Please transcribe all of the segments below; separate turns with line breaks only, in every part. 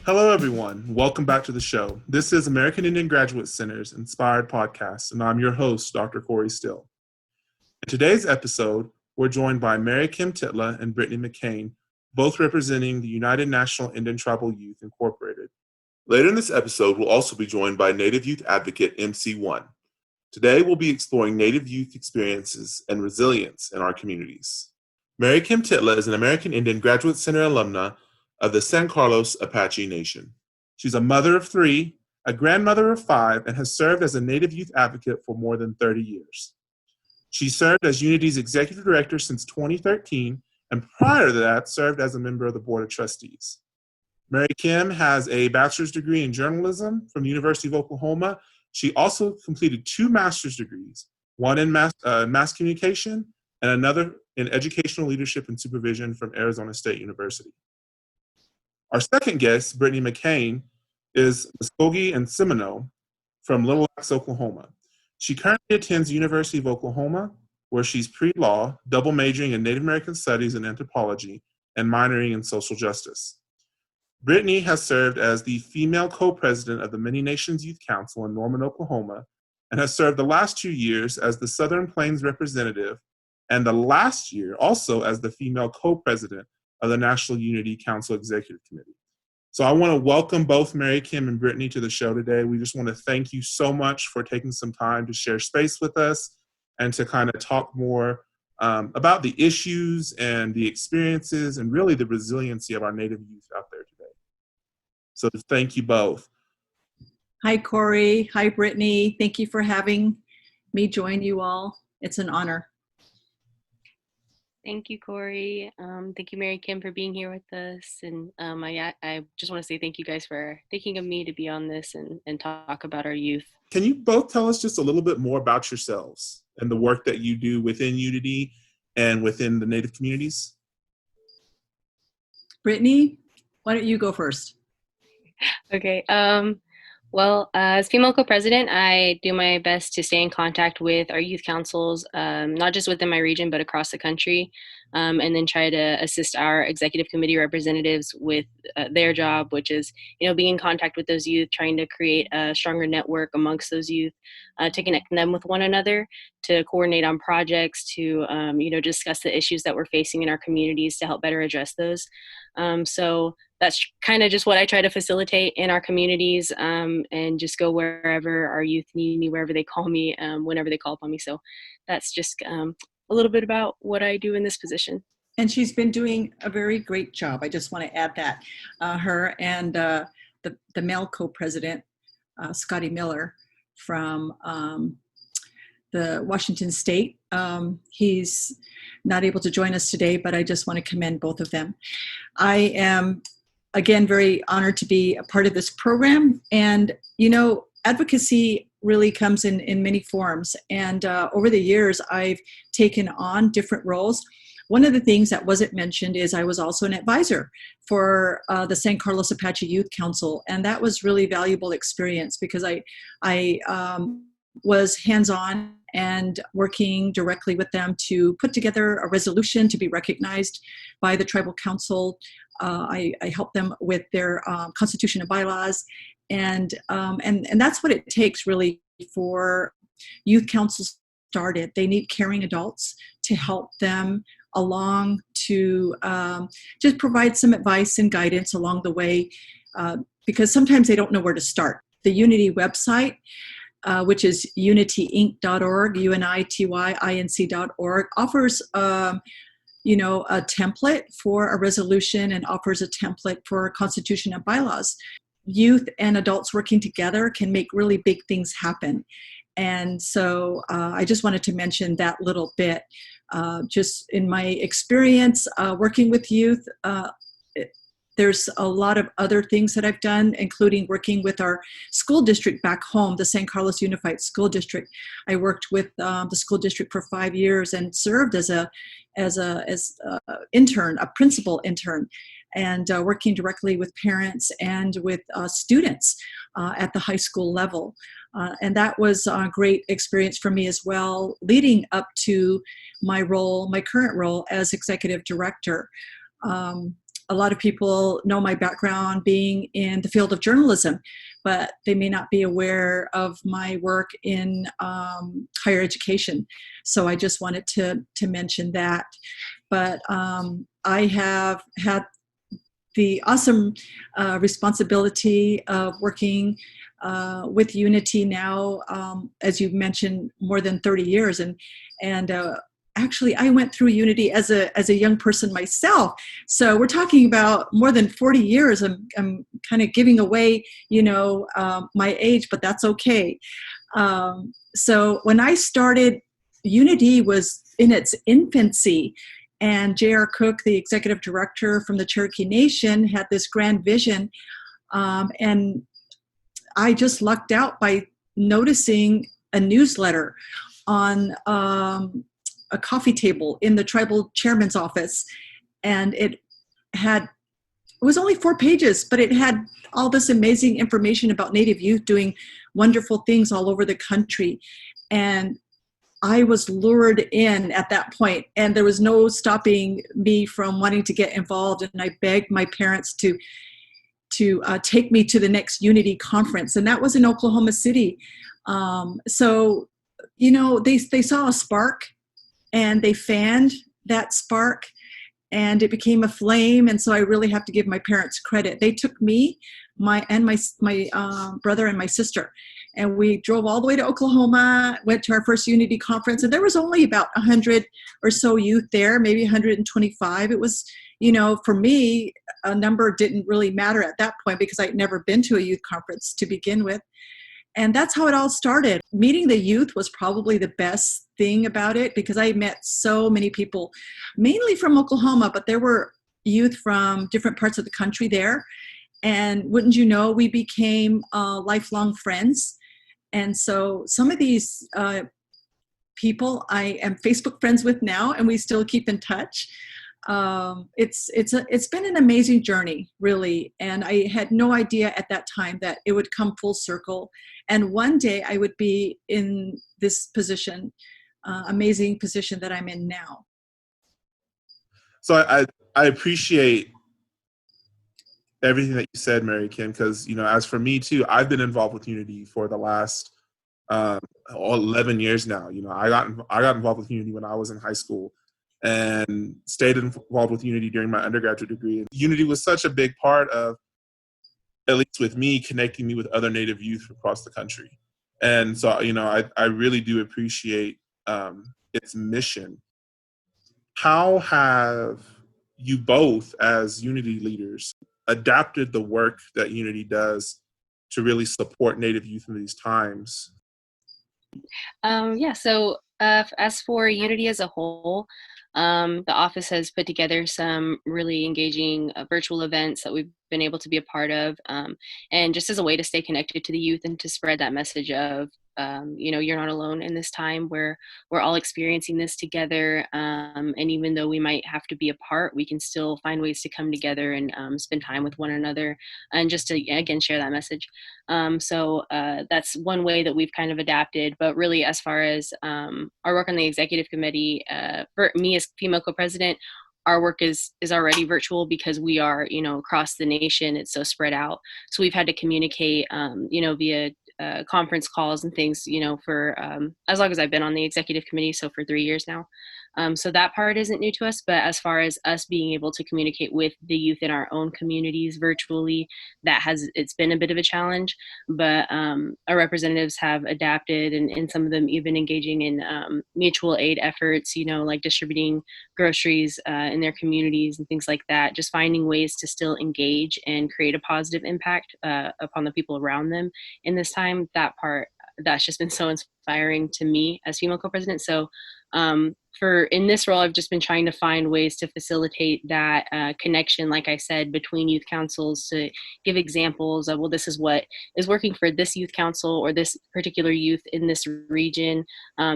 Hello, everyone. Welcome back to the show. This is American Indian Graduate Center's Inspired Podcast, and I'm your host, Dr. Corey Still. In today's episode, we're joined by Mary Kim Titla and Brittany McKane, both representing the United National Indian Tribal Youth Incorporated. Later in this episode, we'll also be joined by Native Youth Advocate MC1. Today, we'll be exploring Native youth experiences and resilience in our communities. Mary Kim Titla is an American Indian Graduate Center alumna of the San Carlos Apache Nation. She's a mother of 3, a grandmother of 5, and has served as a Native Youth Advocate for more than 30 years. She served as Unity's Executive Director since 2013, and prior to that, served as a member of the Board of Trustees. Mary Kim has a bachelor's degree in journalism from the University of Oklahoma. She also completed 2 master's degrees, one in mass communication and another in educational leadership and supervision from Arizona State University. Our second guest, Brittany McKane, is Muskogee and Seminole from Little Rock, Oklahoma. She currently attends the University of Oklahoma, where she's pre-law, double majoring in Native American Studies and Anthropology, and minoring in social justice. Brittany has served as the female co-president of the Many Nations Youth Council in Norman, Oklahoma, and has served the last 2 years as the Southern Plains representative, and the last year also as the female co-president of the National Unity Council Executive Committee. So I want to welcome both Mary Kim and Brittany to the show today. We just want to thank you so much for taking some time to share space with us and to kind of talk more about the issues and the experiences and really the resiliency of our Native youth out there today. So thank you both.
Hi, Corey. Hi, Brittany. Thank you for having me join you all. It's an honor.
Thank you, Corey. Thank you, Mary Kim, for being here with us. And I just want to say thank you guys for thinking of me to be on this and talk about our youth.
Can you both tell us just a little bit more about yourselves and the work that you do within Unity and within the Native communities?
Brittany, why don't you go first?
Okay. Well, as female co-president, I do my best to stay in contact with our youth councils, not just within my region, but across the country, and then try to assist our executive committee representatives with their job, which is, being in contact with those youth, trying to create a stronger network amongst those youth, to connect them with one another, to coordinate on projects, to, discuss the issues that we're facing in our communities to help better address those. So that's kind of just what I try to facilitate in our communities, and just go wherever our youth need me, wherever they call me, whenever they call upon me. So that's just a little bit about what I do in this position.
And she's been doing a very great job. I just want to add that. Her and the male co-president, Scotty Miller from the Washington State. He's not able to join us today, but I just want to commend both of them. I am, again, very honored to be a part of this program. And, advocacy really comes in many forms. And over the years, I've taken on different roles. One of the things that wasn't mentioned is I was also an advisor for the San Carlos Apache Youth Council. And that was really valuable experience because I was hands-on and working directly with them to put together a resolution to be recognized by the tribal council. I helped them with their constitution and bylaws, and that's what it takes really for youth councils started. They need caring adults to help them along, to just provide some advice and guidance along the way, because sometimes they don't know where to start. The Unity website, which is unityinc.org, UNITYINC.org, offers a template for a resolution and offers a template for a constitution and bylaws. Youth and adults working together can make really big things happen. And so I just wanted to mention that little bit. Just in my experience working with youth, there's a lot of other things that I've done, including working with our school district back home, the San Carlos Unified School District. I worked with the school district for 5 years and served as intern, a principal intern, and working directly with parents and with students at the high school level. And that was a great experience for me as well, leading up to my current role as executive director. a lot of people know my background being in the field of journalism, but they may not be aware of my work in higher education. So I just wanted to mention that. But I have had the awesome responsibility of working with Unity now, as you mentioned, more than 30 years. And actually, I went through Unity as a young person myself. So we're talking about more than 40 years. I'm kind of giving away, my age, but that's okay. So when I started, Unity was in its infancy. And J.R. Cook, the executive director from the Cherokee Nation, had this grand vision. And I just lucked out by noticing a newsletter on a coffee table in the tribal chairman's office. And it was only 4 pages, but it had all this amazing information about Native youth doing wonderful things all over the country. And I was lured in at that point, and there was no stopping me from wanting to get involved. And I begged my parents to take me to the next Unity conference, and that was in Oklahoma City. So, they saw a spark, and they fanned that spark, and it became a flame. And so I really have to give my parents credit. They took me, my brother and my sister, and we drove all the way to Oklahoma, went to our first Unity conference, and there was only about 100 or so youth there, maybe 125. It was, for me, a number didn't really matter at that point because I'd never been to a youth conference to begin with. And that's how it all started. Meeting the youth was probably the best thing about it because I met so many people, mainly from Oklahoma, but there were youth from different parts of the country there. And wouldn't you know, we became lifelong friends. And so some of these people I am Facebook friends with now, and we still keep in touch. It's been an amazing journey, really. And I had no idea at that time that it would come full circle. And one day I would be in this position, amazing position that I'm in now.
So I appreciate everything that you said, Mary Kim, because, as for me too, I've been involved with Unity for the last 11 years now. I got involved with Unity when I was in high school and stayed involved with Unity during my undergraduate degree. And Unity was such a big part of, at least with me, connecting me with other Native youth across the country. And so, I really do appreciate its mission. How have you both, as Unity leaders, adapted the work that Unity does to really support Native youth in these times?
So as for Unity as a whole, the office has put together some really engaging virtual events that we've been able to be a part of, and just as a way to stay connected to the youth and to spread that message of, you're not alone in this time where we're all experiencing this together. And even though we might have to be apart, we can still find ways to come together and spend time with one another and just to, again, share that message. So that's one way that we've kind of adapted. But really, as far as our work on the executive committee, for me as female co-president, our work is already virtual because we are, across the nation. It's so spread out. So we've had to communicate, via conference calls and things, for as long as I've been on the executive committee, so for 3 years now. So that part isn't new to us, but as far as us being able to communicate with the youth in our own communities virtually, it's been a bit of a challenge, but our representatives have adapted, and some of them even engaging in mutual aid efforts, like distributing groceries in their communities and things like that, just finding ways to still engage and create a positive impact upon the people around them in this time. That's just been so inspiring to me as female co-president. So in this role, I've just been trying to find ways to facilitate that connection, like I said, between youth councils, to give examples of, well, this is what is working for this youth council or this particular youth in this region.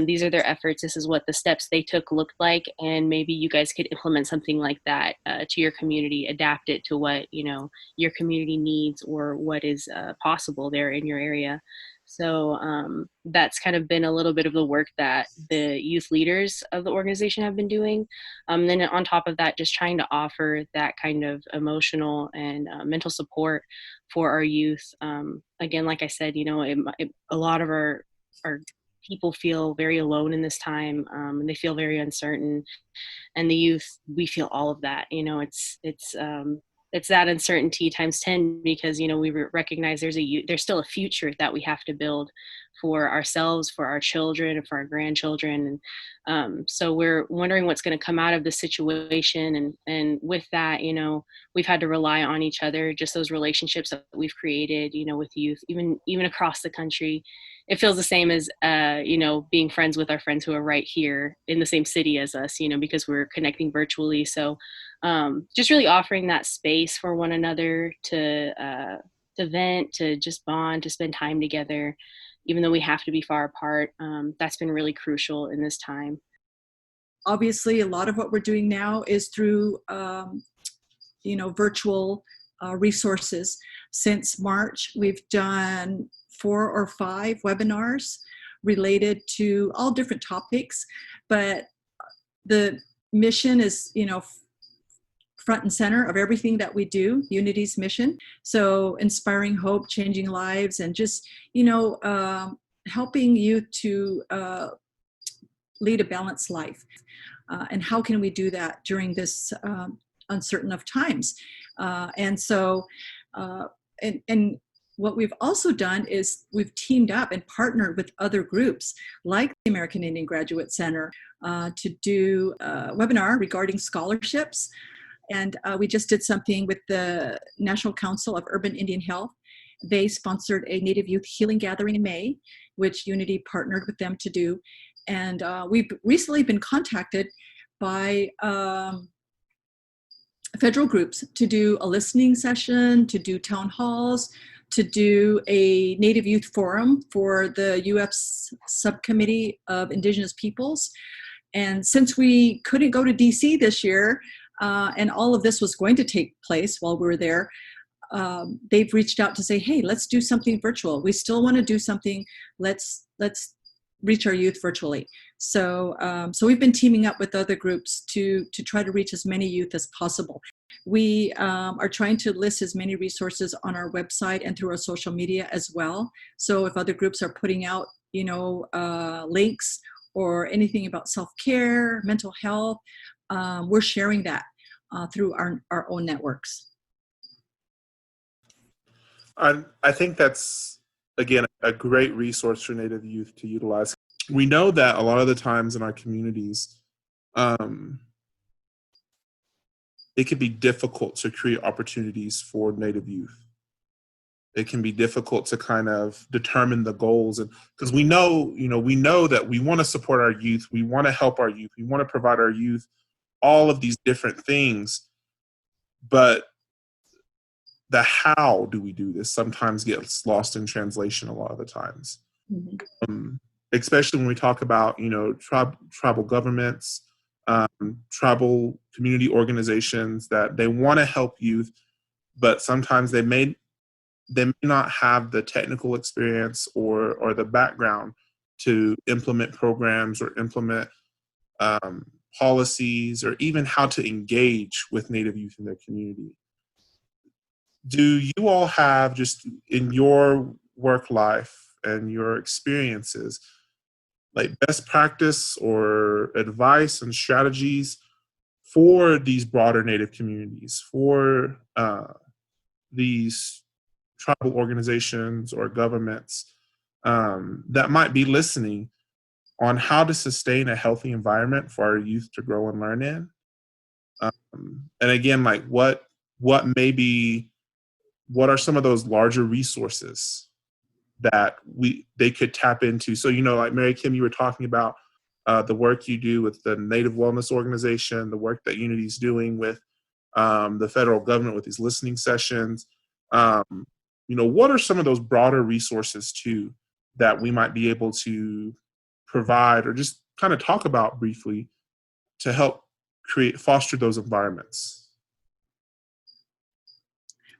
These are their efforts. This is what the steps they took looked like. And maybe you guys could implement something like that to your community, adapt it to what, your community needs or what is possible there in your area. So that's kind of been a little bit of the work that the youth leaders of the organization have been doing. Then on top of that, just trying to offer that kind of emotional and mental support for our youth. Again, like I said, a lot of our people feel very alone in this time, and they feel very uncertain. And the youth, we feel all of that. It's that uncertainty times 10, because we recognize there's still a future that we have to build for ourselves, for our children, and for our grandchildren. And so we're wondering what's going to come out of the situation. And with that, we've had to rely on each other, just those relationships that we've created, with youth, even across the country. It feels the same as, being friends with our friends who are right here in the same city as us, because we're connecting virtually. So just really offering that space for one another to vent, to just bond, to spend time together, even though we have to be far apart. That's been really crucial in this time.
Obviously, a lot of what we're doing now is through, virtual resources. Since March, we've done 4 or 5 webinars related to all different topics, but the mission is, front and center of everything that we do, Unity's mission. So inspiring hope, changing lives, and just, helping youth to lead a balanced life. And how can we do that during this uncertain of times? And what we've also done is we've teamed up and partnered with other groups like the American Indian Graduate Center to do a webinar regarding scholarships. And we just did something with the National Council of Urban Indian Health. They sponsored a Native Youth Healing Gathering in May, which Unity partnered with them to do. And we've recently been contacted by federal groups to do a listening session, to do town halls, to do a Native Youth Forum for the UF's Subcommittee of Indigenous Peoples. And since we couldn't go to DC this year, and all of this was going to take place while we were there, they've reached out to say, hey, let's do something virtual. We still want to do something. Let's reach our youth virtually. So we've been teaming up with other groups to try to reach as many youth as possible. We are trying to list as many resources on our website and through our social media as well. So if other groups are putting out, links or anything about self-care, mental health, we're sharing that through our own networks.
I think that's, again, a great resource for Native youth to utilize. We know that a lot of the times in our communities, it can be difficult to create opportunities for Native youth. It can be difficult to kind of determine the goals, and because we know that we want to support our youth, we want to help our youth, we want to provide our youth all of these different things, but the how do we do this sometimes gets lost in translation a lot of the times. Mm-hmm. Especially when we talk about, tribal governments, tribal community organizations that they want to help youth, but sometimes they may not have the technical experience or the background to implement programs or implement policies, or even how to engage with Native youth in their community. Do you all have, just in your work life and your experiences, like best practice or advice and strategies for these broader Native communities, for these tribal organizations or governments that might be listening, on how to sustain a healthy environment for our youth to grow and learn in? And again, like what are some of those larger resources that they could tap into? So, like Mary Kim, you were talking about the work you do with the Native Wellness Organization, the work that Unity's doing with the federal government with these listening sessions. What are some of those broader resources too that we might be able to provide, or just kind of talk about briefly, to help foster those environments?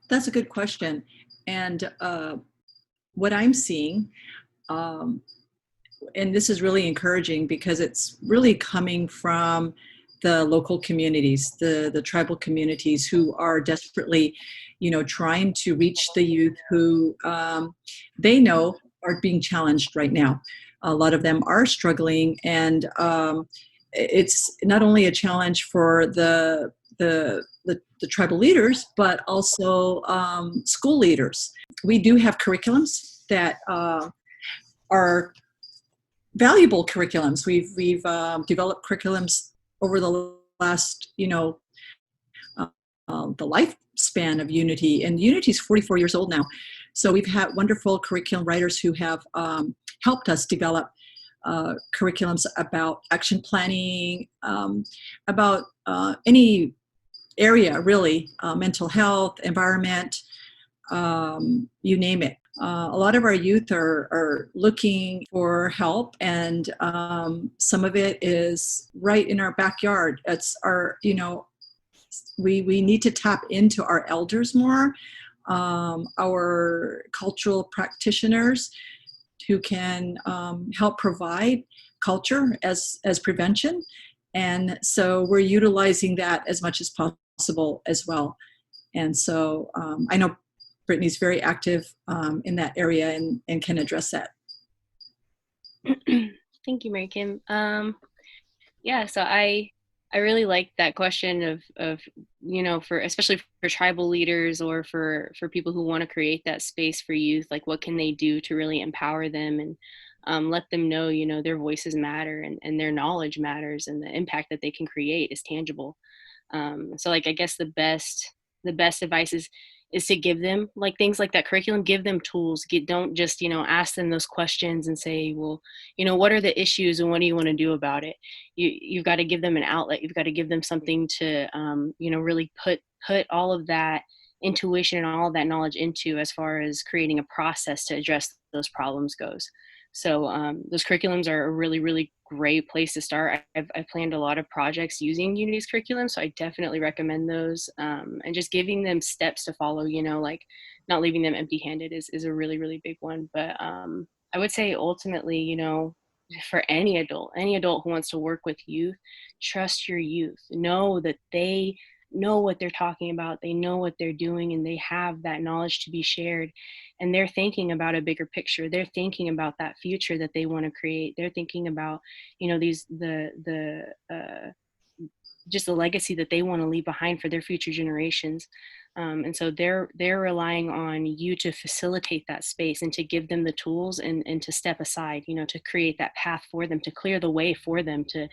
That's a good question. And what I'm seeing and this is really encouraging because it's really coming from the local communities, the tribal communities who are desperately, trying to reach the youth who they know are being challenged right now. A lot of them are struggling, and it's not only a challenge for the tribal leaders, but also school leaders. We do have curriculums that are valuable curriculums. We've developed curriculums over the last, the lifespan of Unity, and Unity is 44 years old now. So we've had wonderful curriculum writers who have helped us develop curriculums about action planning, about any area really, mental health, environment, you name it. A lot of our youth are looking for help, and some of it is right in our backyard. It's our, we need to tap into our elders more, our cultural practitioners who can help provide culture as prevention. And so we're utilizing that as much as possible as well. And so I know Brittany's very active in that area and can address that.
Thank you, Mary Kim. Yeah, so I really like that question of for especially for tribal leaders or for people who want to create that space for youth, like what can they do to really empower them and let them know their voices matter and their knowledge matters and the impact that they can create is tangible. So like I guess the best advice is to give them like things like that curriculum, give them tools. Don't just ask them those questions and say, well, what are the issues and what do you want to do about it? You've got to give them an outlet. You've got to give them something to really put all of that intuition and all of that knowledge into as far as creating a process to address those problems goes. So those curriculums are a really, really great place to start. I've planned a lot of projects using Unity's curriculum, so I definitely recommend those. And just giving them steps to follow, like not leaving them empty-handed is a really, really big one. But I would say ultimately, for any adult who wants to work with youth, trust your youth. Know that they know what they're talking about, they know what they're doing, and they have that knowledge to be shared. And they're thinking about a bigger picture. They're thinking about that future that they want to create. They're thinking about, just the legacy that they want to leave behind for their future generations. And so they're relying on you to facilitate that space and to give them the tools and to step aside, to create that path for them, to clear the way for them to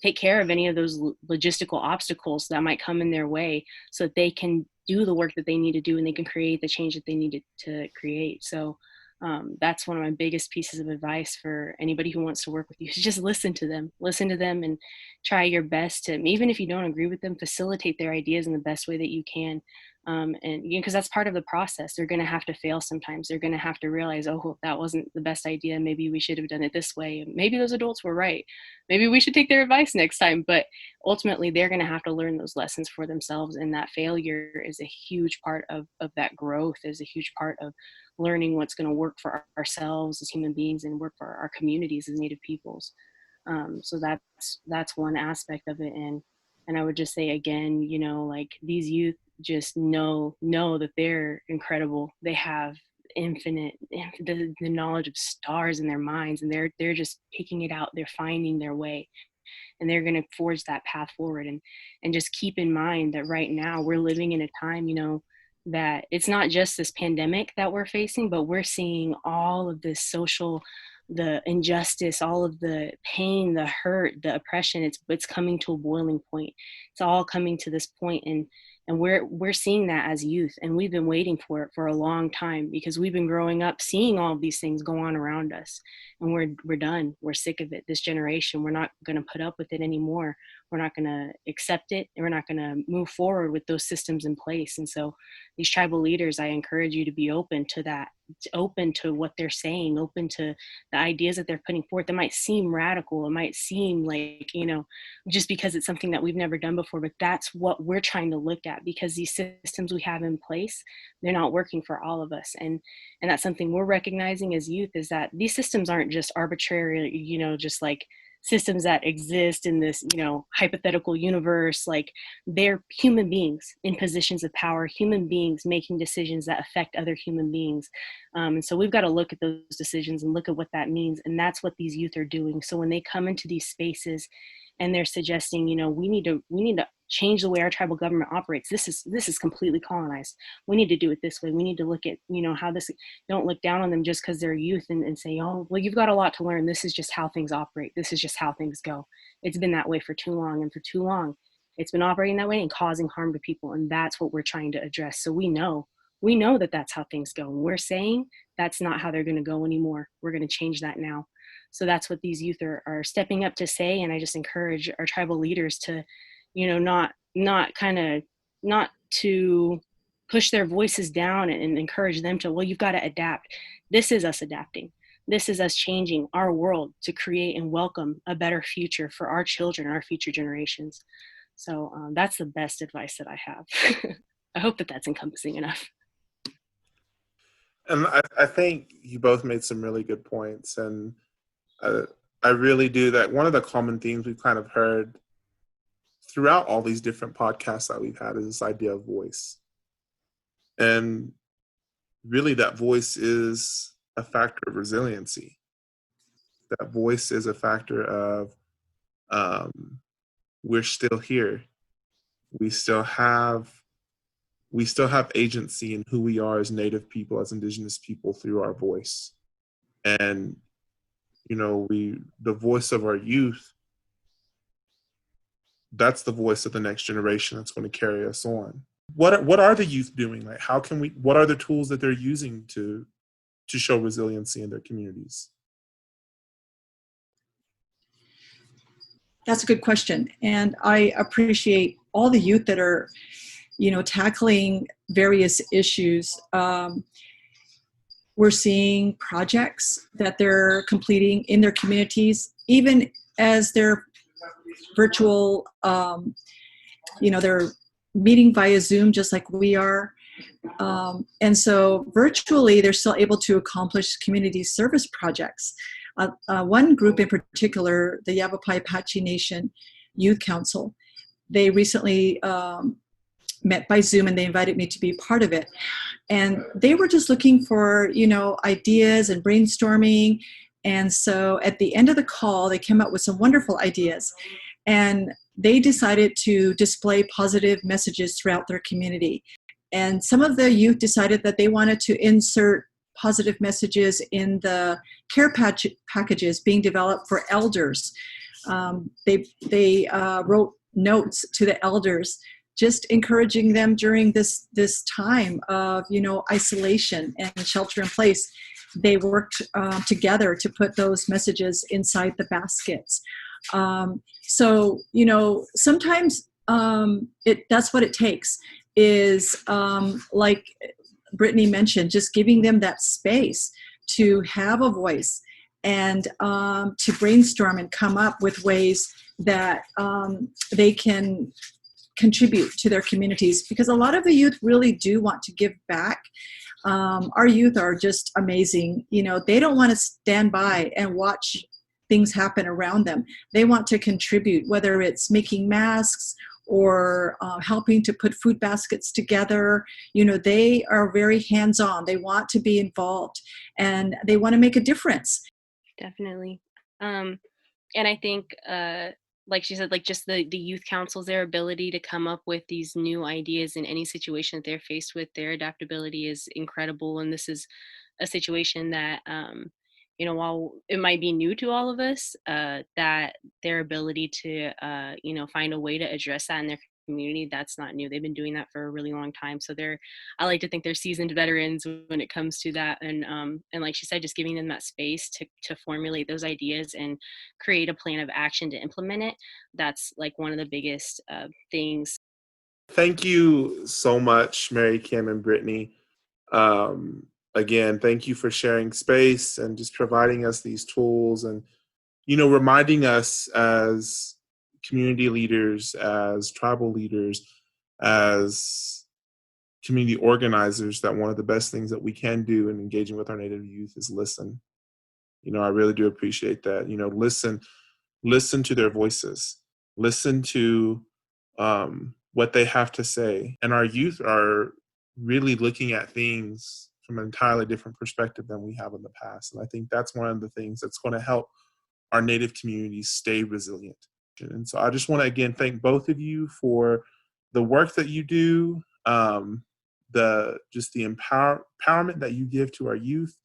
take care of any of those logistical obstacles that might come in their way so that they can do the work that they need to do and they can create the change that they need to create. So that's one of my biggest pieces of advice for anybody who wants to work with you. Just listen to them and try your best to, even if you don't agree with them, facilitate their ideas in the best way that you can. And because that's part of the process. They're going to have to fail sometimes. They're going to have to realize, oh, that wasn't the best idea. Maybe we should have done it this way. Maybe those adults were right. Maybe we should take their advice next time. But ultimately, they're going to have to learn those lessons for themselves. And that failure is a huge part of that growth, is a huge part of learning what's going to work for ourselves as human beings and work for our communities as Native peoples. So that's one aspect of it. And I would just say again, like these youth just know that they're incredible. They have the knowledge of stars in their minds, and they're just picking it out. They're finding their way, and they're going to forge that path forward. And just keep in mind that right now we're living in a time, that it's not just this pandemic that we're facing, but we're seeing all of this the injustice, all of the pain, the hurt, the oppression. It's coming to a boiling point. It's all coming to this point, and we're seeing that as youth, and we've been waiting for it for a long time because we've been growing up seeing all of these things go on around us, and we're done. We're sick of it. This generation, we're not going to put up with it anymore. We're not going to accept it, and we're not going to move forward with those systems in place. And so these tribal leaders, I encourage you to be open to that open to what they're saying, open to the ideas that they're putting forth. It might seem radical. It might seem like, just because it's something that we've never done before, but that's what we're trying to look at, because these systems we have in place, they're not working for all of us. And that's something we're recognizing as youth, is that these systems aren't just arbitrary, just like systems that exist in this, hypothetical universe. Like, they're human beings in positions of power, human beings making decisions that affect other human beings. And so we've got to look at those decisions and look at what that means. And that's what these youth are doing. So when they come into these spaces and they're suggesting, we need to change the way our tribal government operates. This is completely colonized. We need to do it this way. We need to look at, how this, don't look down on them just because they're youth and say, oh, well, you've got a lot to learn. This is just how things operate. This is just how things go. It's been that way for too long. And for too long, it's been operating that way and causing harm to people. And that's what we're trying to address. So we know that that's how things go. And we're saying that's not how they're going to go anymore. We're going to change that now. So that's what these youth are stepping up to say. And I just encourage our tribal leaders to, not to push their voices down and encourage them to, well, you've got to adapt. This is us adapting. This is us changing our world to create and welcome a better future for our children, our future generations. So that's the best advice that I have. I hope that that's encompassing enough.
And I think you both made some really good points. And I really do that. One of the common themes we've kind of heard throughout all these different podcasts that we've had is this idea of voice. And really that voice is a factor of resiliency. That voice is a factor of we're still here. We still have agency in who we are as Native people, as Indigenous people, through our voice. And, the voice of our youth, that's the voice of the next generation that's going to carry us on. What are the youth doing? Like, what are the tools that they're using to show resiliency in their communities?
That's a good question. And I appreciate all the youth that are, tackling various issues. We're seeing projects that they're completing in their communities, even as they're virtual, they're meeting via Zoom just like we are. And so virtually, they're still able to accomplish community service projects. One group in particular, the Yavapai Apache Nation Youth Council, they recently met by Zoom, and they invited me to be part of it. And they were just looking for, ideas and brainstorming. And so at the end of the call, they came up with some wonderful ideas. And they decided to display positive messages throughout their community. And some of the youth decided that they wanted to insert positive messages in the care packages being developed for elders. They wrote notes to the elders, just encouraging them during this time of isolation and shelter in place. They worked together to put those messages inside the baskets. So sometimes that's what it takes, is like Brittany mentioned, just giving them that space to have a voice and to brainstorm and come up with ways that they can contribute to their communities, because a lot of the youth really do want to give back. Our youth are just amazing. They don't want to stand by and watch things happen around them. They want to contribute, whether it's making masks or helping to put food baskets together. They are very hands-on. They want to be involved, and they want to make a difference.
Definitely. And I think, like she said, like just the youth councils, their ability to come up with these new ideas in any situation that they're faced with, their adaptability is incredible. And this is a situation that, while it might be new to all of us, that their ability to, find a way to address that in their community, that's not new. They've been doing that for a really long time. So I like to think they're seasoned veterans when it comes to that. And like she said, just giving them that space to formulate those ideas and create a plan of action to implement it. That's like one of the biggest things.
Thank you so much, Mary Kim and Brittany. again, thank you for sharing space and just providing us these tools and, reminding us as community leaders, as tribal leaders, as community organizers that one of the best things that we can do in engaging with our Native youth is listen. I really do appreciate that. Listen to their voices, listen to what they have to say. And our youth are really looking at things from an entirely different perspective than we have in the past. And I think that's one of the things that's going to help our Native communities stay resilient. And so I just want to, again, thank both of you for the work that you do, the empowerment that you give to our youth,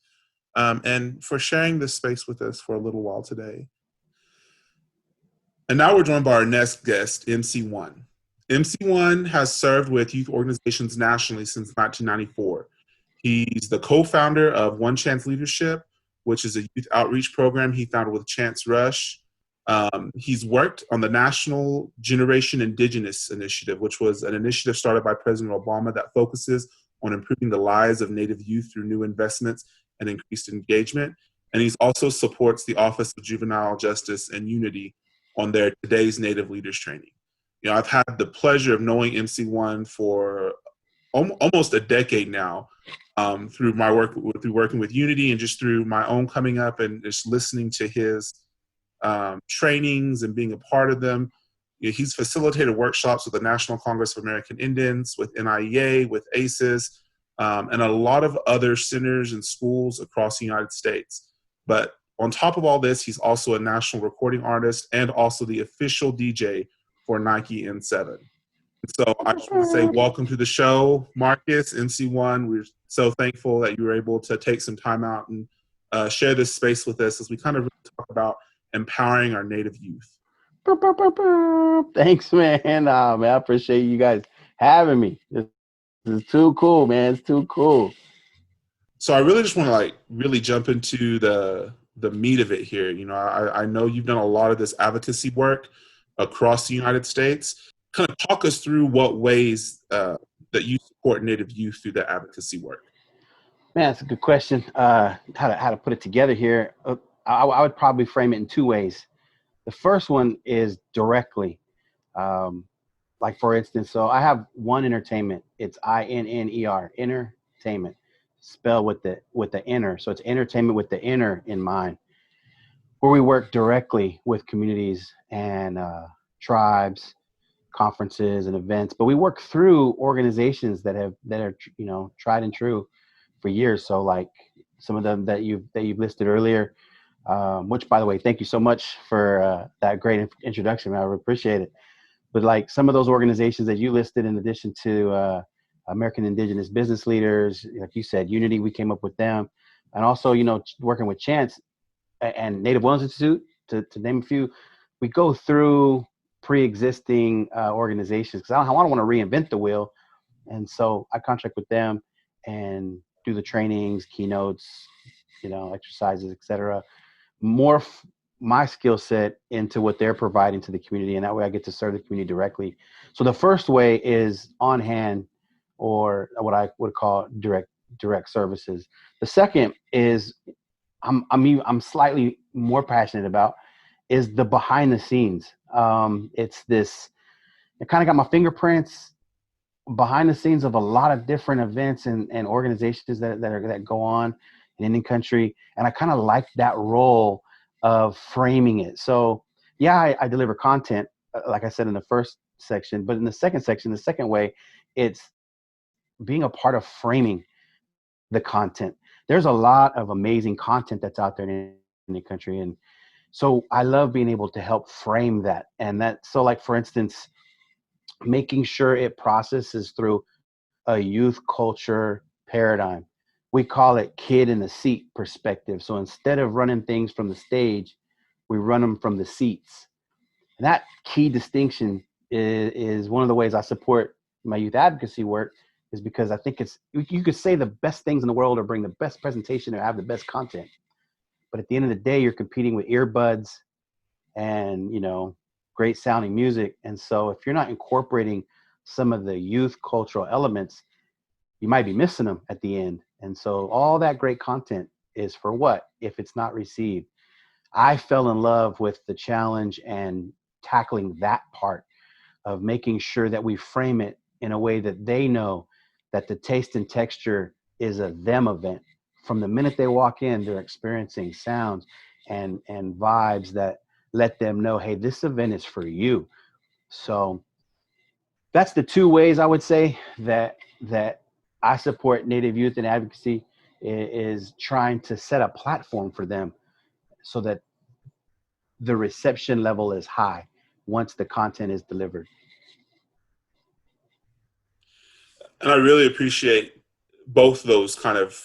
and for sharing this space with us for a little while today. And now we're joined by our next guest, MC1. MC1 has served with youth organizations nationally since 1994. He's the co-founder of One Chance Leadership, which is a youth outreach program he founded with Chance Rush. He's worked on the National Generation Indigenous Initiative, which was an initiative started by President Obama that focuses on improving the lives of Native youth through new investments and increased engagement. And he also supports the Office of Juvenile Justice and Unity on their Today's Native Leaders Training. I've had the pleasure of knowing MC1 for almost a decade now, through my work, through working with Unity and just through my own coming up and just listening to his trainings and being a part of them. He's facilitated workshops with the National Congress of American Indians, with NIEA, with ACES, and a lot of other centers and schools across the United States. But on top of all this, he's also a national recording artist and also the official DJ for Nike N7. So I just want to say welcome to the show, Marcus, MC1. We're so thankful that you were able to take some time out and share this space with us as we kind of really talk about empowering our Native youth.
Thanks, man. Man, I appreciate you guys having me. This is too cool, man. It's too cool.
So I really just want to really jump into the meat of it here. I know you've done a lot of this advocacy work across the United States. Kind of talk us through what ways that you support Native youth through the advocacy work.
Man, that's a good question. How to put it together here. I would probably frame it in two ways. The first one is directly. Like for instance, so I have One Entertainment. It's INNER, entertainment, spelled with the inner. So it's entertainment with the inner in mind, where we work directly with communities and tribes, conferences and events. But we work through organizations that are tried and true for years. So like some of them that you've listed earlier, which by the way, thank you so much for that great introduction, man. I really appreciate it. But like some of those organizations that you listed, in addition to American Indigenous Business Leaders, like you said, Unity, we came up with them. And also, working with Chance and Native Wellness Institute, to name a few, we go through pre-existing organizations because I don't want to reinvent the wheel. And so I contract with them and do the trainings, keynotes, exercises, etc. Morph my skill set into what they're providing to the community, and that way I get to serve the community directly. So the first way is on hand, or what I would call direct services. The second is I'm slightly more passionate about is the behind the scenes. It's this, I kind of got my fingerprints behind the scenes of a lot of different events and organizations that go on in Indian country. And I kind of like that role of framing it. So yeah, I deliver content, like I said in the first section, but in the second section, the second way, it's being a part of framing the content. There's a lot of amazing content that's out there in the country. And so I love being able to help frame that. And so like, for instance, making sure it processes through a youth culture paradigm. We call it kid in the seat perspective. So instead of running things from the stage, we run them from the seats. And that key distinction is one of the ways I support my youth advocacy work, is because I think you could say the best things in the world or bring the best presentation or have the best content. But at the end of the day, you're competing with earbuds and, great sounding music. And so if you're not incorporating some of the youth cultural elements, you might be missing them at the end. And so all that great content is for what if it's not received? I fell in love with the challenge and tackling that part of making sure that we frame it in a way that they know that the taste and texture is a them event. From the minute they walk in, they're experiencing sounds and vibes that let them know, hey, this event is for you. So that's the two ways I would say that I support Native youth and advocacy is trying to set a platform for them so that the reception level is high once the content is delivered.
And I really appreciate both those kind of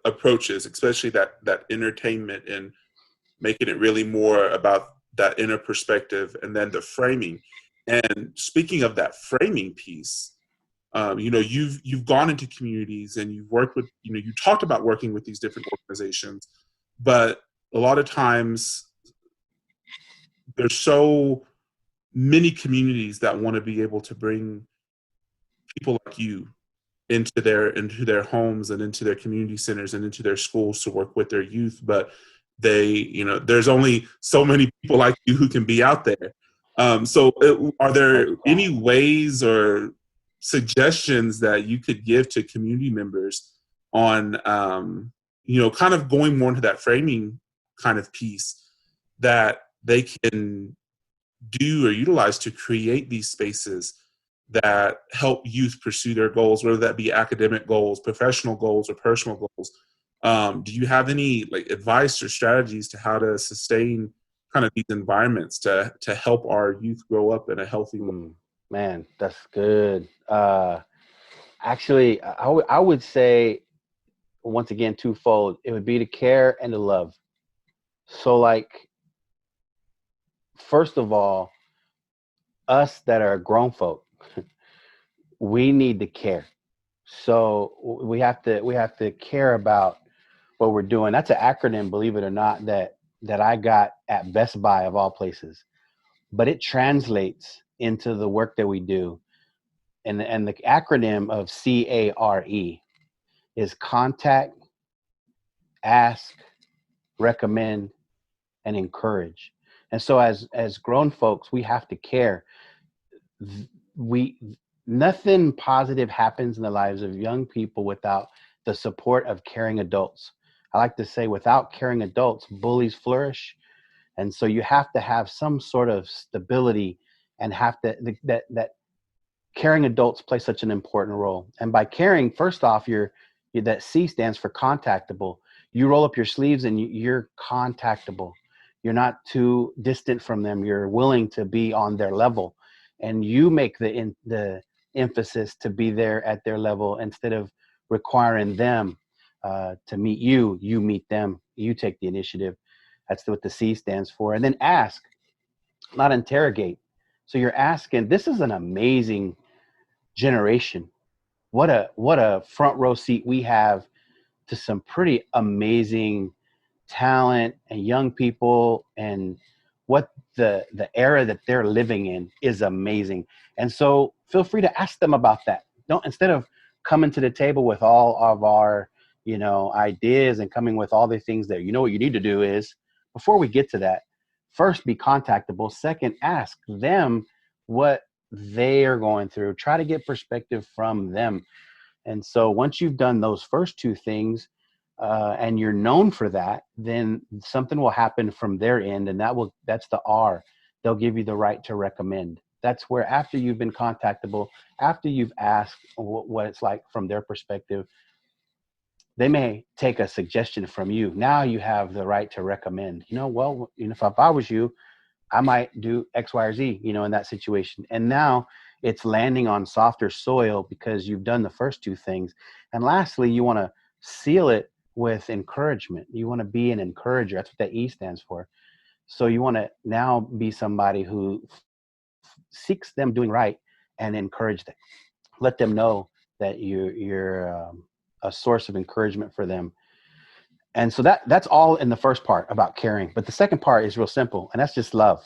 approaches, especially that entertainment and making it really more about that inner perspective, and then the framing. And speaking of that framing piece, you've gone into communities and you've worked with, you talked about working with these different organizations, but a lot of times there's so many communities that want to be able to bring people like you into their homes and into their community centers and into their schools to work with their youth, but there's only so many people like you who can be out there. Are there any ways or suggestions that you could give to community members on kind of going more into that framing kind of piece that they can do or utilize to create these spaces that help youth pursue their goals, whether that be academic goals, professional goals, or personal goals? Do you have any advice or strategies to how to sustain kind of these environments to help our youth grow up in a healthy way?
Man, that's good. Actually, I would say, once again, twofold. It would be to care and to love. So first of all, us that are grown folk, we need to care. So we have to care about what we're doing. That's an acronym, believe it or not, that I got at Best Buy of all places, but it translates into the work that we do. And the acronym of CARE is contact, ask, recommend, and encourage. And so as grown folks, we have to care. Nothing positive happens in the lives of young people without the support of caring adults. I like to say, without caring adults, bullies flourish. And so you have to have some sort of stability and that caring adults play such an important role. And by caring, first off, that C stands for contactable. You roll up your sleeves and you're contactable. You're not too distant from them. You're willing to be on their level, and you make the emphasis to be there at their level instead of requiring them to meet you. You meet them. You take the initiative. That's what the C stands for. And then ask, not interrogate. So you're asking. This is an amazing generation. What a front row seat we have to some pretty amazing talent and young people, and what the era that they're living in is amazing. And so feel free to ask them about that. Don't, instead of coming to the table with all of our ideas and coming with all the things that what you need to do is, before we get to that, first be contactable. Second, ask them what they are going through. Try to get perspective from them. And so once you've done those first two things, and you're known for that, then something will happen from their end, and that's the R. They'll give you the right to recommend. That's where, after you've been contactable, after you've asked what it's like from their perspective, they may take a suggestion from you. Now you have the right to recommend. If I was you, I might do X, Y, or Z, in that situation. And now it's landing on softer soil because you've done the first two things. And lastly, you want to seal it with encouragement. You want to be an encourager. That's what that E stands for. So you want to now be somebody who seeks them doing right and encourage them. Let them know that you're a source of encouragement for them. And so that's all in the first part about caring. But the second part is real simple, and that's just love.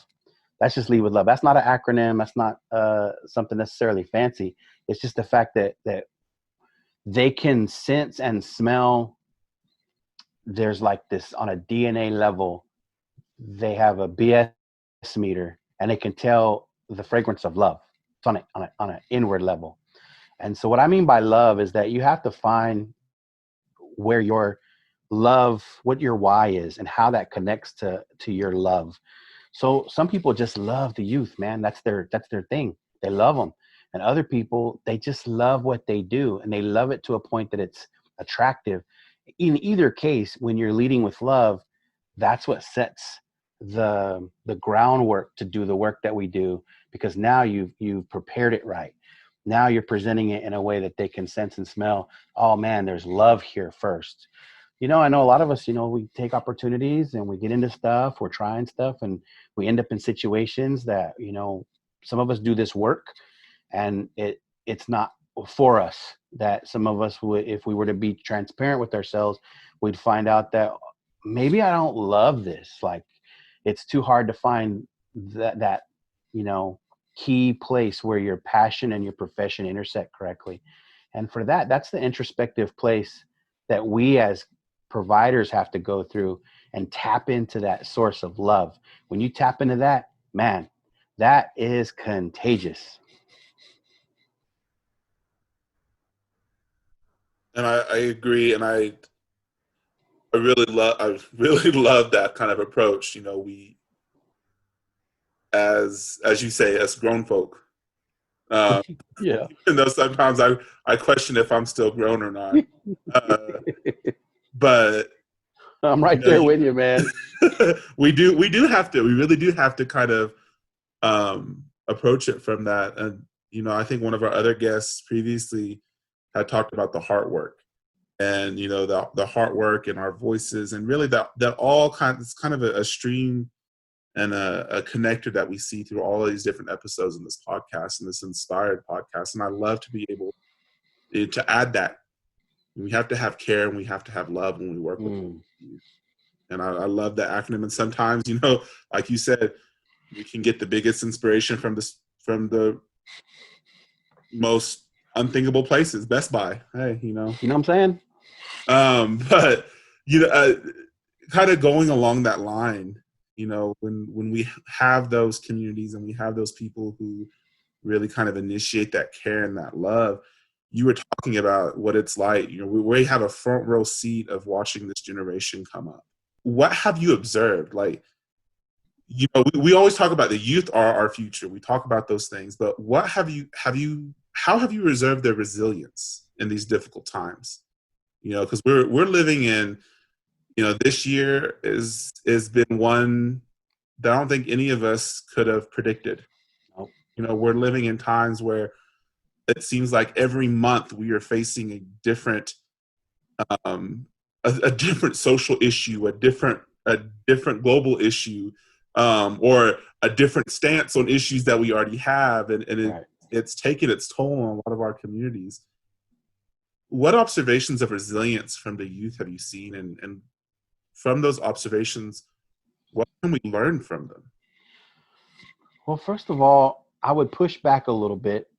That's just lead with love. That's not an acronym. That's not something necessarily fancy. It's just the fact that they can sense and smell. There's like this on a DNA level, they have a BS meter, and they can tell the fragrance of love. It's on an inward level. And so what I mean by love is that you have to find where your love, what your why is, and how that connects to your love. So some people just love the youth, man. That's their thing. They love them. And other people, they just love what they do, and they love it to a point that it's attractive. In either case, when you're leading with love, that's what sets the groundwork to do the work that we do, because now you've prepared it right. Now you're presenting it in a way that they can sense and smell. Oh man, there's love here first. I know a lot of us, we take opportunities and we get into stuff, we're trying stuff, and we end up in situations that, some of us do this work and it's not for us. That some of us would, if we were to be transparent with ourselves, we'd find out that maybe I don't love this. Like, it's too hard to find that key place where your passion and your profession intersect correctly. And for that's the introspective place that we as providers have to go through and tap into that source of love. When you tap into that, man, that is contagious.
And I agree, and I really love that kind of approach. We, as you say, as grown folk.
Yeah.
Even though sometimes I question if I'm still grown or not. But
I'm right there with you, man.
we really do have to kind of approach it from that. And I think one of our other guests previously had talked about the heart work, and the heart work and our voices, and really that all it's kind of a stream and a connector that we see through all of these different episodes in this podcast, and this inspired podcast. And I love to be able to add that. We have to have care and we have to have love when we work with you. And I love that acronym. And sometimes, like you said, we can get the biggest inspiration from the most unthinkable places. Best Buy. Hey,
You know what I'm saying?
But kind of going along that line, when we have those communities and we have those people who really kind of initiate that care and that love, you were talking about what it's like. We have a front row seat of watching this generation come up. What have you observed? Like, we always talk about the youth are our future. We talk about those things, but how have you reserved their resilience in these difficult times? Because we're living in, this year has been one that I don't think any of us could have predicted.
Nope.
We're living in times where it seems like every month we are facing a different different social issue, a different global issue, or a different stance on issues that we already have, and
Right.
It's taken its toll on a lot of our communities. What observations of resilience from the youth have you seen, and from those observations, what can we learn from them?
Well, first of all, I would push back a little bit,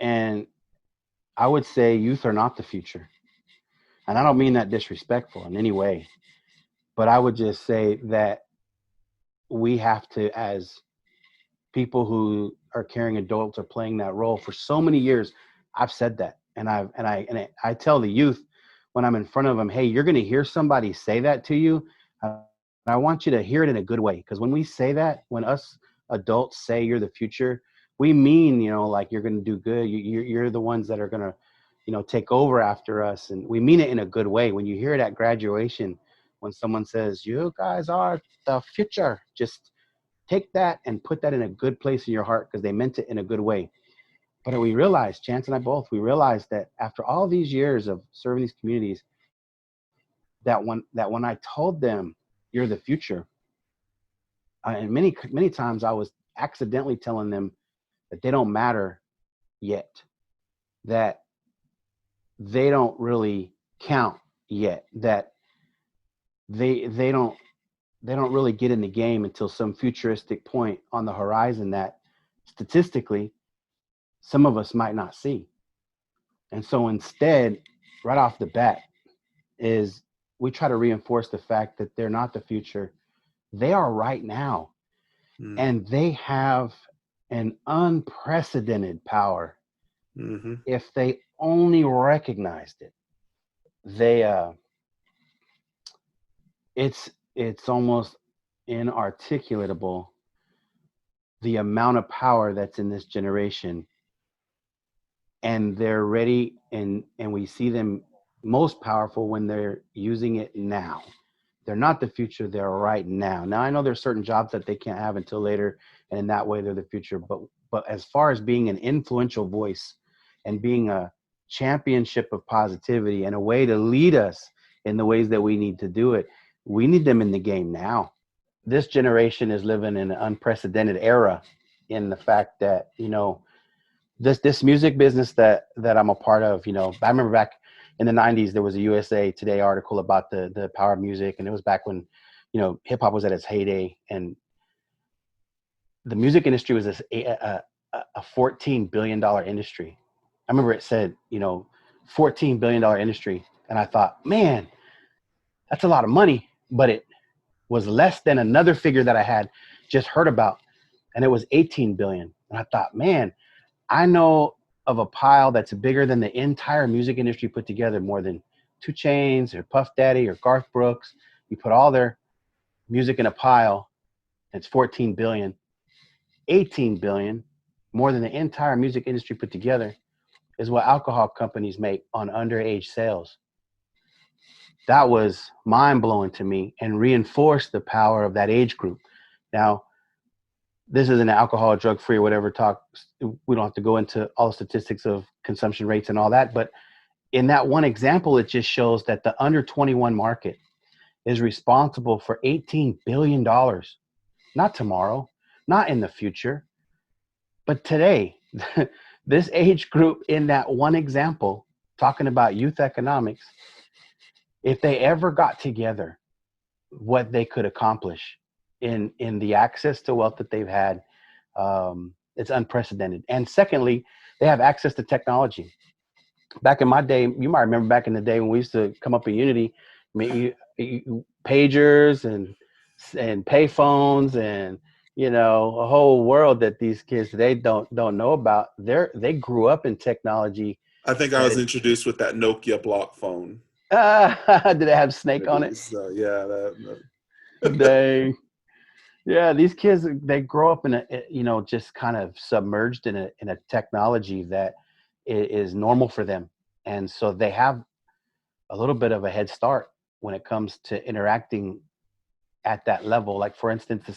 and I would say youth are not the future. And I don't mean that disrespectful in any way, but I would just say that we have to, as people who are caring adults, are playing that role for so many years. I've said that, and I tell the youth when I'm in front of them, hey, you're going to hear somebody say that to you. I want you to hear it in a good way, because when we say that, when us adults say you're the future, we mean, like you're going to do good. You're the ones that are going to, take over after us. And we mean it in a good way. When you hear it at graduation, when someone says, you guys are the future, just take that and put that in a good place in your heart, because they meant it in a good way. But we realized, Chance and I both, we realized that after all these years of serving these communities, that when I told them you're the future, and many times I was accidentally telling them that they don't matter yet, that they don't really count yet, that they don't really get in the game until some futuristic point on the horizon that statistically some of us might not see. And so instead, right off the bat, is we try to reinforce the fact that they're not the future. They are right now. And they have an unprecedented power.
Mm-hmm.
If they only recognized it, they it's almost inarticulatable the amount of power that's in this generation, and they're ready, and we see them most powerful when they're using it now. They're not the future, they're right now. Now I know there's certain jobs that they can't have until later, and in that way they're the future, but as far as being an influential voice and being a championship of positivity and a way to lead us in the ways that we need to do it, we need them in the game now. This generation is living in an unprecedented era in the fact that, this music business that I'm a part of, I remember back in the 90s, there was a USA Today article about the power of music. And it was back when, hip hop was at its heyday, and the music industry was a $14 billion industry. I remember it said, $14 billion industry. And I thought, man, that's a lot of money, but it was less than another figure that I had just heard about. And it was 18 billion. And I thought, man, I know of a pile that's bigger than the entire music industry put together, more than 2 Chainz or Puff Daddy or Garth Brooks. You put all their music in a pile, it's 14 billion. 18 billion, more than the entire music industry put together, is what alcohol companies make on underage sales. That was mind-blowing to me and reinforced the power of that age group. Now, this isn't an alcohol, drug-free, or whatever talk. We don't have to go into all the statistics of consumption rates and all that. But in that one example, it just shows that the under 21 market is responsible for $18 billion. Not tomorrow, not in the future, but today. This age group in that one example, talking about youth economics, if they ever got together, what they could accomplish in the access to wealth that they've had, it's unprecedented. And secondly, they have access to technology. Back in my day, you might remember back in the day when we used to come up in Unity, I mean, pagers and payphones and a whole world that these kids today don't know about. They grew up in technology.
I think I was introduced with that Nokia block phone.
Did it have Snake on it?
Yeah.
Dang. Yeah, these kids, they grow up in just kind of submerged in a technology that is normal for them. And so they have a little bit of a head start when it comes to interacting at that level. Like, for instance, the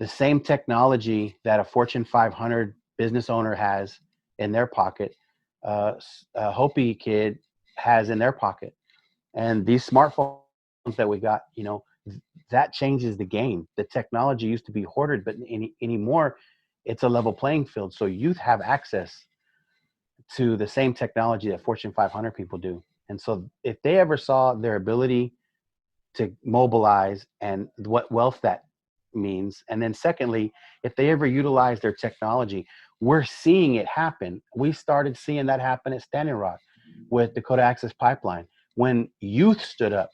same technology that a Fortune 500 business owner has in their pocket, a Hopi kid has in their pocket. And these smartphones that we got, that changes the game. The technology used to be hoarded, but anymore, it's a level playing field. So youth have access to the same technology that Fortune 500 people do. And so if they ever saw their ability to mobilize and what wealth that means, and then secondly, if they ever utilize their technology, we're seeing it happen. We started seeing that happen at Standing Rock with Dakota Access Pipeline, when youth stood up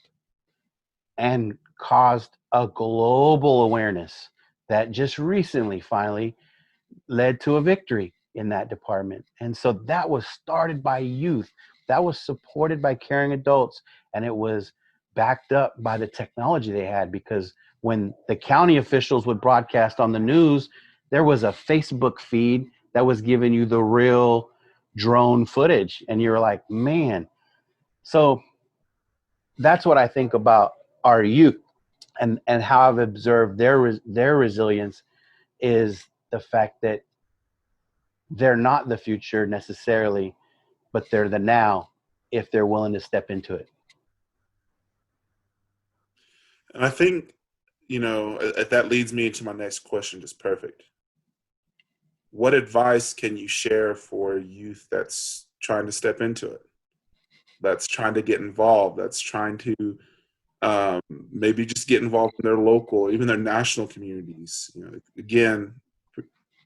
and caused a global awareness that just recently finally led to a victory in that department. And so that was started by youth. That was supported by caring adults. And it was backed up by the technology they had, because when the county officials would broadcast on the news, there was a Facebook feed that was giving you the real drone footage. And you're like, man. So that's what I think about our youth, and how I've observed their resilience is the fact that they're not the future necessarily, but they're the now if they're willing to step into it.
And I think, that leads me into my next question, just perfect. What advice can you share for youth that's trying to step into it, that's trying to get involved, that's trying to maybe just get involved in their local, even their national communities? Again,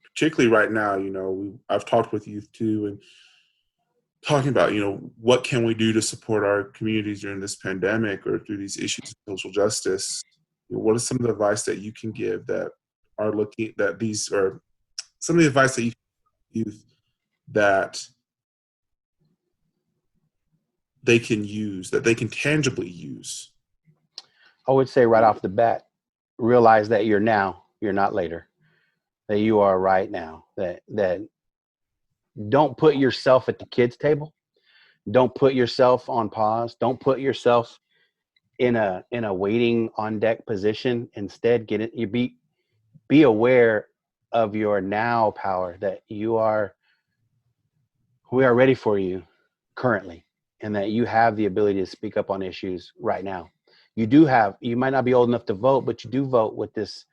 particularly right now, I've talked with youth too, and talking about, what can we do to support our communities during this pandemic or through these issues of social justice? What is some of the advice that you can give that are looking that these are some of the advice that you can give that they can use, that they can tangibly use?
I would say right off the bat, realize that you're now, you're not later, that you are right now, that don't put yourself at the kids' table. Don't put yourself on pause. Don't put yourself in a waiting on deck position. Instead, be aware of your now power, that we are ready for you currently, and that you have the ability to speak up on issues right now. You might not be old enough to vote, but you do vote with this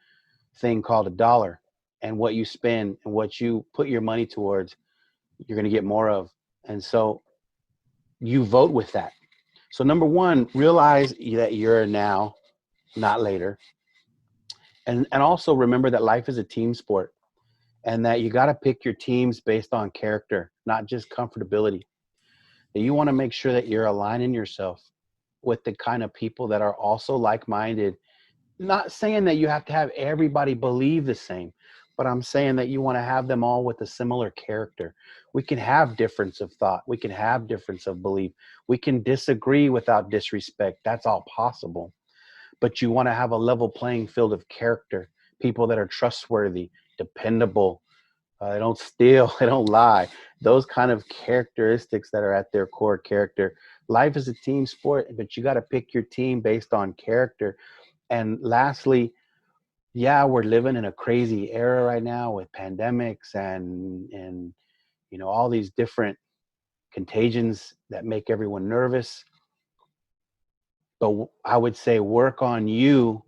thing called a dollar, and what you spend and what you put your money towards, you're going to get more of. And so you vote with that. So number one, realize that you're now, not later. And also remember that life is a team sport, and that you got to pick your teams based on character, not just comfortability. That you want to make sure that you're aligning yourself with the kind of people that are also like-minded. Not saying that you have to have everybody believe the same, but I'm saying that you want to have them all with a similar character. We can have difference of thought. We can have difference of belief. We can disagree without disrespect. That's all possible. But you want to have a level playing field of character, people that are trustworthy, dependable. They don't steal, they don't lie. Those kind of characteristics that are at their core character. Life is a team sport, but you got to pick your team based on character. And lastly, yeah, we're living in a crazy era right now with pandemics and all these different contagions that make everyone nervous. But I would say work on you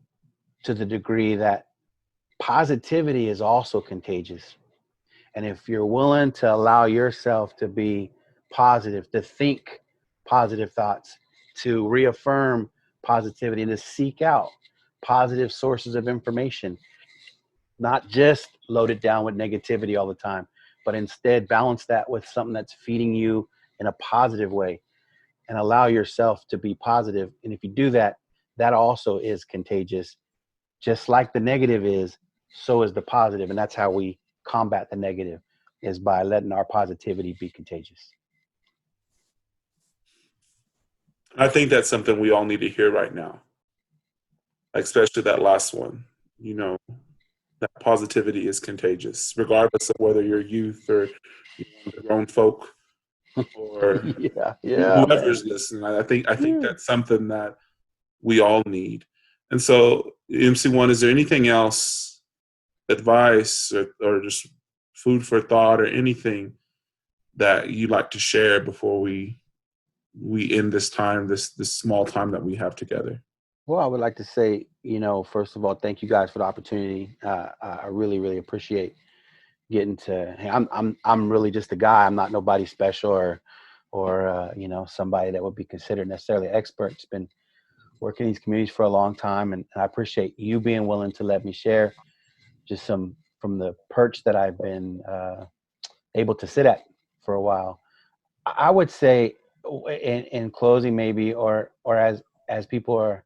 to the degree that positivity is also contagious. And if you're willing to allow yourself to be positive, to think positive thoughts, to reaffirm positivity, and to seek out positive sources of information, not just load it down with negativity all the time, but instead balance that with something that's feeding you in a positive way, and allow yourself to be positive. And if you do that, that also is contagious. Just like the negative is, so is the positive. And that's how we combat the negative, is by letting our positivity be contagious.
I think that's something we all need to hear right now, especially that last one. That positivity is contagious, regardless of whether you're youth or grown folk or
yeah,
whoever's listening. I think that's something that we all need. And so, MC1, is there anything else, advice or just food for thought or anything that you'd like to share before we end this time, this small time that we have together?
Well, I would like to say, first of all, thank you guys for the opportunity. I really, really appreciate getting to. Hey, I'm really just a guy. I'm not nobody special or somebody that would be considered necessarily expert. It's been working in these communities for a long time, and I appreciate you being willing to let me share just some from the perch that I've been able to sit at for a while. I would say, in closing, maybe, or as people are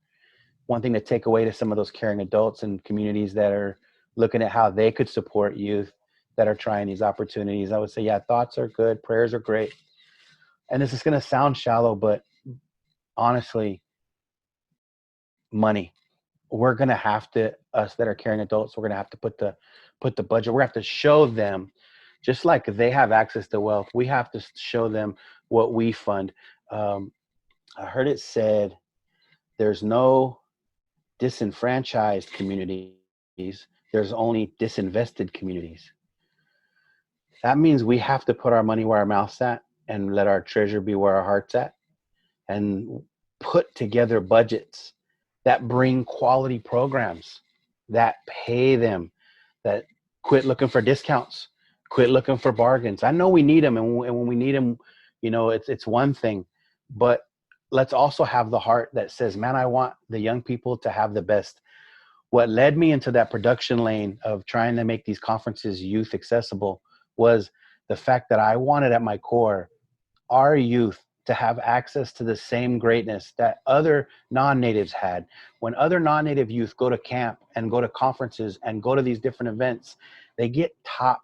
wanting to take away to some of those caring adults and communities that are looking at how they could support youth that are trying these opportunities, I would say, yeah, thoughts are good, prayers are great. And this is going to sound shallow, but honestly, money. We're going to have to, us that are caring adults, we're going to have to put the budget. We're going to have to show them, just like they have access to wealth, we have to show them what we fund. I heard it said, there's no disenfranchised communities, there's only disinvested communities. That means we have to put our money where our mouth's at and let our treasure be where our heart's at, and put together budgets that bring quality programs, that pay them, that quit looking for discounts, quit looking for bargains. I know we need them, and when we need them, it's one thing, but let's also have the heart that says, man, I want the young people to have the best. What led me into that production lane of trying to make these conferences youth accessible was the fact that I wanted at my core our youth to have access to the same greatness that other non-natives had. When other non-native youth go to camp and go to conferences and go to these different events, they get top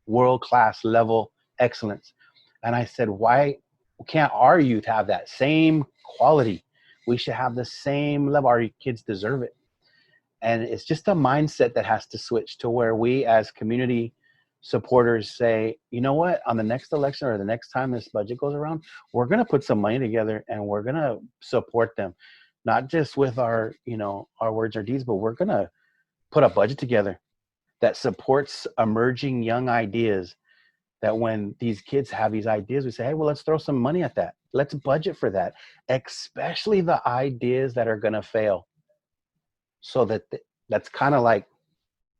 world-class level excellence. And I said, why can't our youth have that same quality? We should have the same level. Our kids deserve it. And it's just a mindset that has to switch to where we as community supporters say, you know what, on the next election or the next time this budget goes around, we're going to put some money together and we're going to support them, not just with our, our words or deeds, but we're going to put a budget together that supports emerging young ideas, that when these kids have these ideas, we say, hey, well, let's throw some money at that. Let's budget for that, especially the ideas that are going to fail. So that's kind of like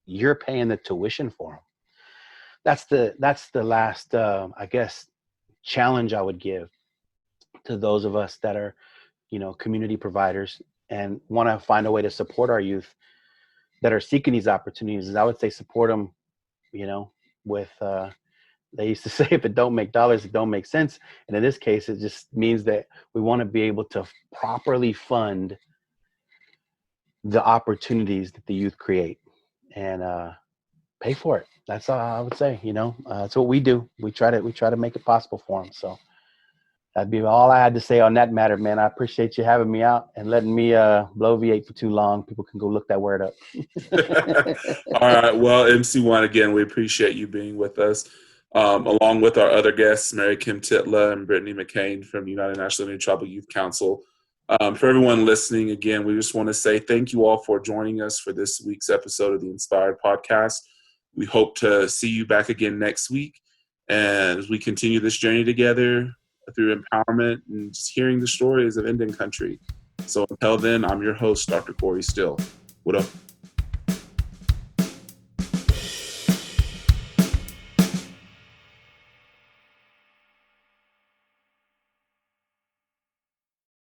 you're paying the tuition for them. That's the last, I guess, challenge I would give to those of us that are, community providers and want to find a way to support our youth that are seeking these opportunities. Is I would say support them, with, they used to say, if it don't make dollars, it don't make sense. And in this case, it just means that we want to be able to properly fund the opportunities that the youth create and pay for it. That's all I would say. That's what we do. We try to make it possible for them. So that'd be all I had to say on that matter, man. I appreciate you having me out and letting me blow V8 for too long. People can go look that word up.
All right. Well, MC1, again, we appreciate you being with us, along with our other guests, Mary Kim Titla and Brittany McKane from United National Indian Tribal Youth Council. For everyone listening, again, we just want to say thank you all for joining us for this week's episode of the Inspired Podcast. We hope to see you back again next week, and as we continue this journey together through empowerment and just hearing the stories of Indian country. So until then, I'm your host, Dr. Corey Still. What up?